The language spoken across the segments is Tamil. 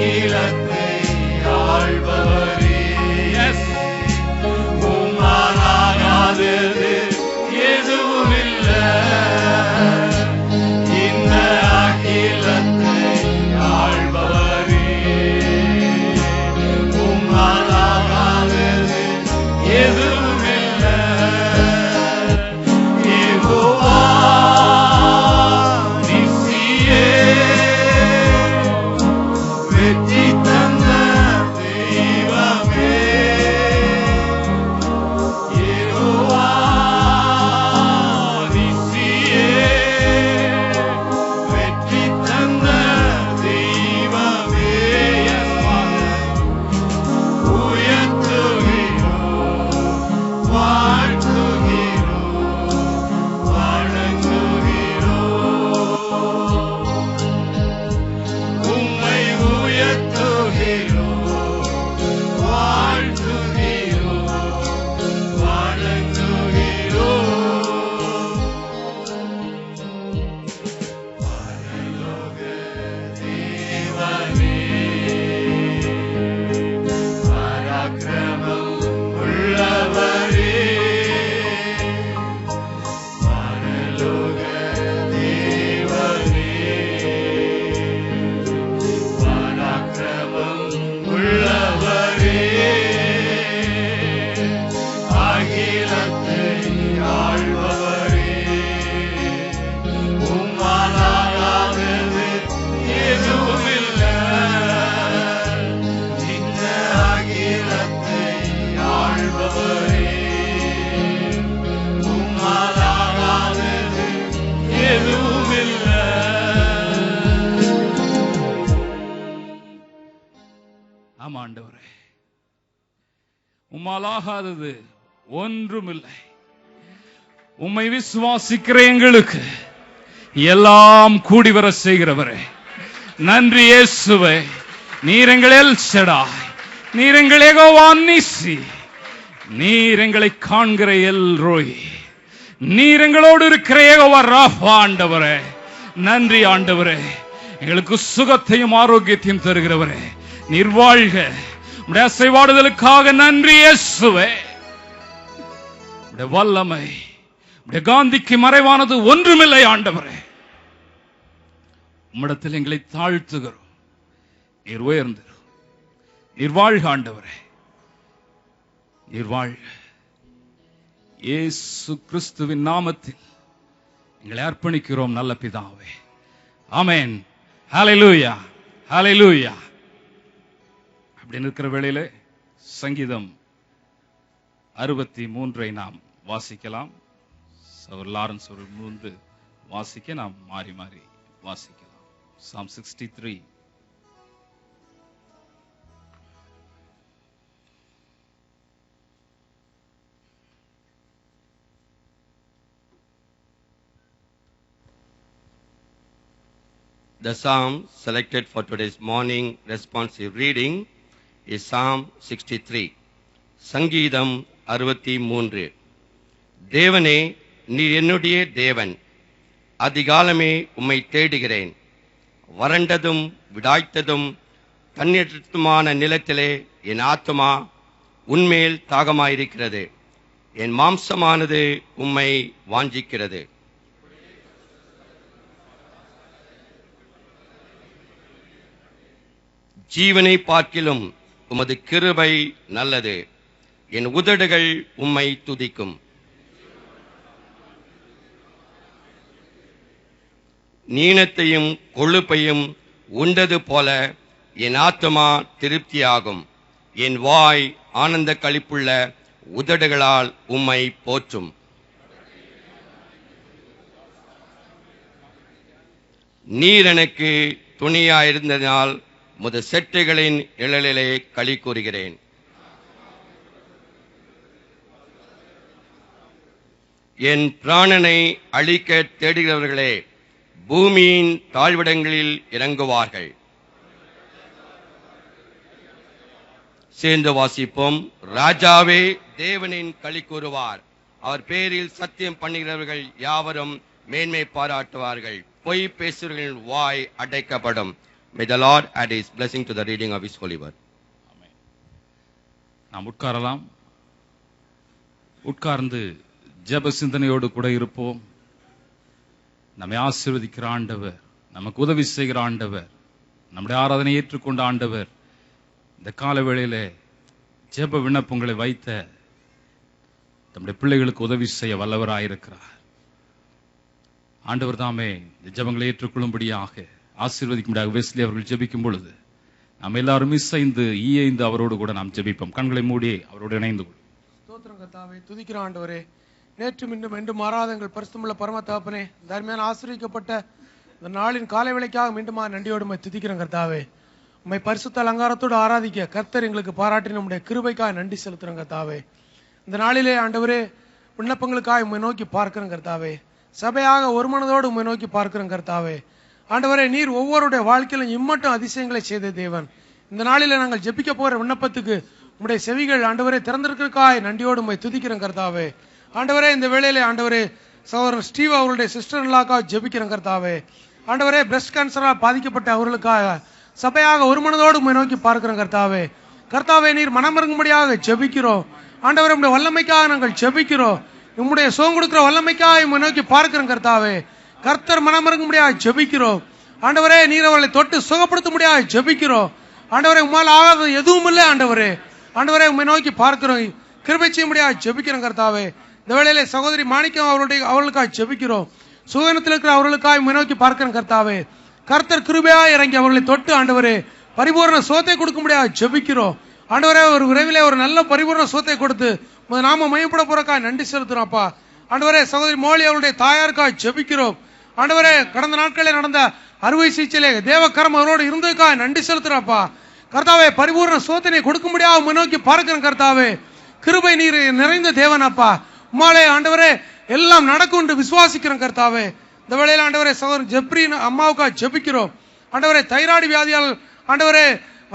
அகிலத்தை ஆள்பவரே, உம்மாலாகாதது எதுவும் இல்லை. இந்த அகிலத்தை ஆள்பவரே, உம்மாலாகாதது எதுவும் இல்லை. யெகோவா நிசியே, வெற்றி தந்த தெய்வமே. யெகோவா நிசியே, வெற்றி தந்த தெய்வமே. உயர்த்துகிறோம், வாழ்த்துகிறோம், வணங்குகிறோம். உம்மை உயர்த்துகிறோம், வாழ்த்துகிறோம், வணங்குகிறோம். பரலோக தேவனே, பராக்கிரமம் உள்ளவரே, பரலோக தேவனே, பராக்கிரமம் உள்ளவரே, அகிலத்தை ஆள்பவரே, உம்மாலாகாதது எதுவும் இல்லை. இந்த அகிலத்தை ஆள்பவரே, உம்மாலாகாதது எதுவும் இல்லை. ஆமா ஆண்டவரே, உம்மாலாகாதது ஒன்றுமில்லை. உம்மை விசுவாசிக்கிற எங்களுக்கு எல்லாம் கூடி வர செய்கிறவரே, நன்றி இயேசுவே. நீர் எங்கள் எல் ஷடாய், நீர் எங்கள் யெகோவா நிசி, நீர் எங்களை காண்கிற எல் ரோய், நீர் எங்களோடு இருக்கிற யெகோவா ராஃபா. ஆண்டவரே நன்றி ஆண்டவரே, எங்களுக்கு சுகத்தையும் ஆரோக்கியத்தையும் தருகிறவரே, நீர் வாழ்க. உம்முடைய அசைவாடுதலுக்காக நன்றி இயேசுவே. உம்முடைய வல்லமை, உம்முடைய காந்திக்கு மறைவானது ஒன்றுமில்லை ஆண்டவரே. உம்மிடத்தில் எங்களை தாழ்த்துகிறோம், நீர் உயர்ந்திரும். நீர் வாழ்க ஆண்டவரே, நீர் வாழ்க. இயேசு கிறிஸ்துவின் நாமத்தில் எங்களை அர்ப்பணிக்கிறோம் நல்ல பிதாவே, ஆமென். ஹல்லேலூயா, ஹல்லேலூயா. அப்படின்னு இருக்கிற வேளையில சங்கீதம் 63 நாம் வாசிக்கலாம். சகோதரர் லாரன்ஸ் அவர்கள் முன்பு வாசிக்க நாம் மாறி மாறி வாசிக்கலாம். Psalm 63. The psalm selected for today's morning responsive reading is Psalm 63. சங்கீதம் 63. தேவனே, நீர் என்னுடைய தேவன், அதிகாலமே உம்மை தேடுகிறேன். வறண்டதும் விடாய்த்ததும் தண்ணீரற்றுமான நிலத்திலே என் ஆத்துமா உன்மேல் தாகமாயிருக்கிறது. என் மாம்சமானது உம்மை வாஞ்சிக்கிறது. ஜீவனை பார்க்கிலும் உமது கிருபை நல்லது. என் உதடுகள் உம்மை துதிக்கும். நீனத்தையும் கொழுப்பையும் உண்டது போல என் ஆத்துமா திருப்தியாகும். என் வாய் ஆனந்த களிப்புள்ள உதடுகளால் உம்மை போற்றும். நீர் எனக்கு துணியாயிருந்ததினால் முது செட்டைகளின் நிழலிலே களி கூறுகிறேன். என் பிராணனை அழிக்க தேடுகிறவர்களே பூமியின் தாழ்விடங்களில் இறங்குவார்கள். சேர்ந்து வாசிப்போம். ராஜாவே தேவனின் களி கூறுவார். அவர் பேரில் சத்தியம் பண்ணுகிறவர்கள் யாவரும் மேன்மை பாராட்டுவார்கள். பொய் பேசுகிறவர்களின் வாய் அடைக்கப்படும். May the Lord add His blessing to the reading of His holy word. நாம் உட்காரலாம். உட்கார்ந்து ஜெப சிந்தனையோடு கூட இருப்போம். நம்மை ஆசீர்வதிக்கிற ஆண்டவர், நமக்கு உதவி செய்கிற ஆண்டவர், நம்முடைய ஆராதனை ஏற்றுக்கொண்ட ஆண்டவர் இந்த கால வேளையிலே ஜெப விண்ணப்பங்களை வைத்த நம்முடைய பிள்ளைகளுக்கு உதவி செய்ய வல்லவராயிருக்கிறார். ஆண்டவர் தாமே இந்த ஜெபங்களை ஏற்றுக்கொள்ளும்படியாக ஆசீர்வதிக்கும்படியாக வெஸ்லி அவர்கள் ஜெபிக்கும் பொழுது நாம் எல்லாரும் ஈயைந்து அவரோடு கூட நாம் ஜெபிப்போம். கண்களை மூடி அவரோடு இணைந்து கொள்வோம். ஸ்தோத்திரம் கர்த்தாவே, துதிக்கிற ஆண்டவரே, நேற்று மீண்டும் என்று மாறாதங்கள் பரிசுத்தமுள்ள பரம தகப்பனே, தர்மையான ஆசீர்வதிக்கப்பட்ட இந்த நாளின் காலை வேளைக்காக மீண்டும் நன்றியோடு உம்மை துதிக்கிறோம் கர்த்தாவே. உம்மை பரிசுத்த அலங்காரத்தோடு ஆராதிக்க கர்த்தர் எங்களுக்கு பாராட்டி நம்முடைய கிருபைக்காக நன்றி செலுத்துறோம் கர்த்தாவே. இந்த நாளிலே ஆண்டவரே விண்ணப்பங்களுக்காக உம்மை நோக்கி பார்க்கிறோம் கர்த்தாவே. சபையாக ஒரு மனதோடு உம்மை நோக்கி பார்க்கிறோம் கர்த்தாவே. ஆண்டவரே, நீர் ஒவ்வொருடைய வாழ்க்கையிலும் இம்மட்டும் அதிசயங்களை செய்த தேவன். இந்த நாளில நாங்கள் ஜெபிக்க போற விண்ணப்பத்துக்கு உம்முடைய செவிகள் ஆண்டவரே திறந்திருக்கிறக்காய் நன்றியோடு உம்மை துதிக்கிறோம் கர்த்தாவே. ஆண்டவரே, இந்த வேளையிலே ஆண்டவரே சகோதரர் ஸ்டீவ் அவருடைய சிஸ்டர்லாக்காக ஜெபிக்கிறோம் கர்த்தாவே. ஆண்டவரே, பிரஸ்ட் கேன்சரால் பாதிக்கப்பட்ட அவர்களுக்காக சபையாக ஒரு மனதோடு உம்மை நோக்கி பார்க்கிறோம் கர்த்தாவே. கர்த்தாவே, நீர் மனமிறங்கும்படியாக ஜெபிக்கிறோம். ஆண்டவரே, உம்முடைய வல்லமைக்காக நாங்கள் ஜெபிக்கிறோம். உம்முடைய சுகம் கொடுக்கிற வல்லமைக்காக உம்மை நோக்கி பார்க்கிறோம் கர்த்தாவே. கர்த்தர் மனமிறங்கும்படியாக ஜெபிக்கிறோம். ஆண்டவரே, நீர் அவர்களை தொட்டு சுகப்படுத்தும்படியாக ஜெபிக்கிறோம். ஆண்டவரே, உம்மால் ஆகாதது எதுவும் இல்லை ஆண்டவரே. ஆண்டவரே, உம்மை நோக்கி பார்க்கிறோம், கிருபை செய்யும்படியாக ஜெபிக்கிறோம் கர்த்தாவே. இந்த வேளையிலே சகோதரி மாணிக்கம் அவர்களுக்காக ஜெபிக்கிறோம். சுகனத்தில் இருக்கிற அவர்களுக்காக உம்மை நோக்கி பார்க்கிறோம் கர்த்தாவே. கர்த்தர் கிருபையாக இறங்கி அவர்களை தொட்டு ஆண்டவரே பரிபூர்ண சுகத்தை கொடுக்கும்படியாக ஜெபிக்கிறோம். ஆண்டவரே, ஒரு விரைவிலே ஒரு நல்ல பரிபூர்ண சுகத்தை கொடுத்து நாம மையப்பட போறக்காக நன்றி செலுத்துறோம் அப்பா. ஆண்டவரே, சகோதரி மோலி அவருடைய தாயாருக்காக ஜெபிக்கிறோம். ஆண்டவரே, கடந்த நாட்களில் நடந்த அறுவை சிகிச்சையிலே தேவக்கரம் அவரோடு இருந்ததுக்காக நன்றி செலுத்துறப்பா. கர்த்தாவே, பரிபூர்ண சோதனை கொடுக்க முடியாத முன்னோக்கி பார்க்கிறேன் கர்த்தாவே. கிருபை நீர் நிறைந்த தேவன் அப்பா. உம்மாலே ஆண்டவரே எல்லாம் நடக்கும் என்று விசுவாசிக்கிறோம் கர்த்தாவே. இந்த வேளையில் ஆண்டவரே சகோதரன் ஜெப்ரின் அம்மாவுக்காக ஜெபிக்கிறோம். ஆண்டவரே, தைராய்டு வியாதியால் ஆண்டவரே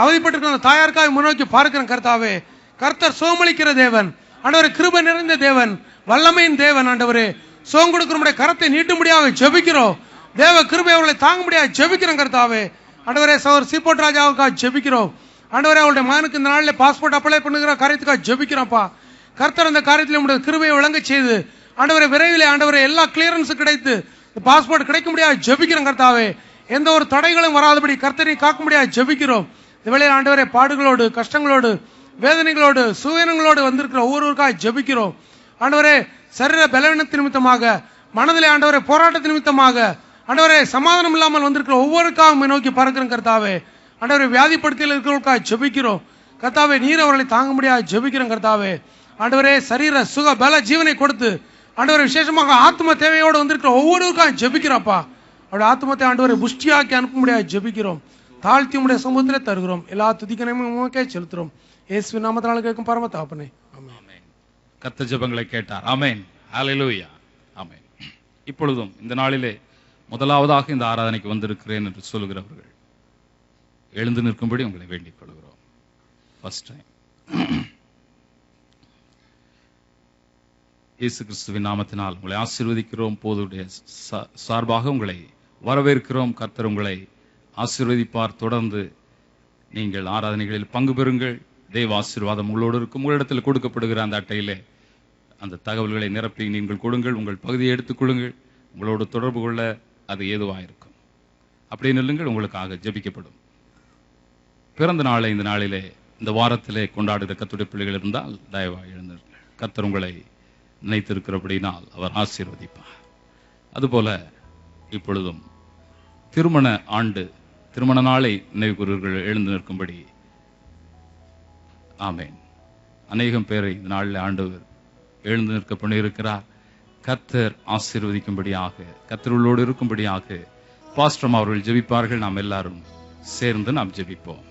அவதிப்பட்டிருக்கிற தாயாருக்காக முன்னோக்கி பார்க்கிறேன் கர்த்தாவே. கர்த்தர் சோமளிக்கிற தேவன் ஆண்டவரே, கிருபை நிறைந்த தேவன், வல்லமையின் தேவன். ஆண்டவரே, சோம் கொடுக்கிற கரத்தை நீட்டும்படியாக ஜெபிக்கிறோம். தேவ கிருபை அவர்களை தாங்க முடியாது ஜெபிக்கிறோம் கர்த்தாவே. ஆண்டவரே, சகோதரர் சீபோட் ராஜாவுக்காக ஜெபிக்கிறோம். ஆண்டவரே, அவருடைய மகனுக்கு இந்த நாளில் பாஸ்போர்ட் அப்ளை பண்ணுகிற காரியத்துக்காக ஜெபிக்கிறோம்ப்பா. கர்த்தர் அந்த காரியத்தில் உங்களுடைய கிருபையை விளங்க செய்து ஆண்டவரே விரைவிலே ஆண்டவரே எல்லா கிளியரன்ஸ் கிடைத்து பாஸ்போர்ட் கிடைக்க முடியாது ஜெபிக்கிறோம் கர்த்தாவே. எந்த ஒரு தடைகளும் வராதபடி கர்த்தரை காக்க முடியாது ஜெபிக்கிறோம். இந்த வேளையில் ஆண்டவரே பாடுகளோடு கஷ்டங்களோடு வேதனைகளோடு சுயனங்களோடு வந்திருக்கிற ஒவ்வொருவருக்காக ஜெபிக்கிறோம். ஆண்டவரே, சரீர பலவீனத்தின் நிமித்தமாக மனதிலே ஆண்டவரே போராட்டத்தின் நிமித்தமாக ஆண்டவரே சமாதானம் இல்லாமல் வந்திருக்கிற ஒவ்வொருக்காக நோக்கி பார்க்கிறோம் கர்த்தாவே. ஆண்டவரே, வியாதிப்படுத்தியில் இருக்கிறவர்களுக்காக ஜெபிக்கிறோம் கர்த்தாவே. நீர் அவர்களை தாங்க முடியாது ஜெபிக்கிறோம் கர்த்தாவே. ஆண்டவரே, சரீர சுக பல ஜீவனை கொடுத்து ஆண்டவரே விசேஷமாக ஆத்ம தேவையோடு வந்திருக்கிற ஒவ்வொருவருக்காக ஜெபிக்கிறப்பா. அவருடைய ஆத்மத்தை ஆண்டவரை புஷ்டியாக்கி அனுப்ப முடியாது ஜெபிக்கிறோம். தாழ்த்தி உடைய சமூகத்திலே தருகிறோம். எல்லா துதிக்கனையும் உமக்கே செலுத்துறோம். இயேசுவின் நாமத்தினால கேட்கும் பரம தகப்பனே, ஆமென். கர்த்தர் ஜெபங்களை கேட்டார். ஆமென். ஹல்லேலூயா. ஆமென். இப்பொழுதும் இந்த நாளிலே முதலாவதாக இந்த ஆராதனைக்கு வந்திருக்கிறேன் என்று சொல்லுகிறவர்கள் எழுந்து நிற்கும்படி உங்களை வேண்டிக் கொள்கிறோம். ஃபர்ஸ்ட் டைம் இயேசு கிறிஸ்துவின் நாமத்தினால் உங்களை ஆசீர்வதிக்கிறோம். போதுடைய சார்பாக உங்களை வரவேற்கிறோம். கர்த்தர் உங்களை ஆசீர்வதிப்பார். தொடர்ந்து நீங்கள் ஆராதனைகளில் பங்கு பெறுங்கள். தெய்வ ஆசீர்வாதம் உங்களோடு இருக்கும். உங்களிடத்தில் கொடுக்கப்படுகிற அந்த அட்டையிலே அந்த தகவல்களை நிரப்பி நீங்கள் கொடுங்கள். உங்கள் பகுதியை எடுத்துக் கொள்ளுங்கள். உங்களோடு தொடர்பு கொள்ள அது ஏதுவாக இருக்கும். அப்படி நில்லுங்கள், உங்களுக்காக ஜெபிக்கப்படும். பிறந்த நாளை இந்த நாளிலே இந்த வாரத்திலே கொண்டாடுகிற கர்த்தருடைய பிள்ளைகள் இருந்தால் தயவாக எழுந்திருங்கள். கர்த்தர் உங்களை நினைத்திருக்கிறபடினால் அவர் ஆசீர்வதிப்பார். அதுபோல இப்பொழுதும் திருமண ஆண்டு திருமண நாளை நினைவுகூறுவர்கள் எழுந்து நிற்கும்படி. ஆமென். அநேகம் பேரை இந்த நாளில் ஆண்டவர் எழுந்து நிற்க பண்ணியிருக்கிறார். கர்த்தர் ஆசீர்வதிக்கும்படியாக, கர்த்தர்களோடு இருக்கும்படியாக பாஸ்டர் அவர்கள் ஜெபிப்பார்கள். நாம் எல்லாரும் சேர்ந்து நாம் ஜெபிப்போம்.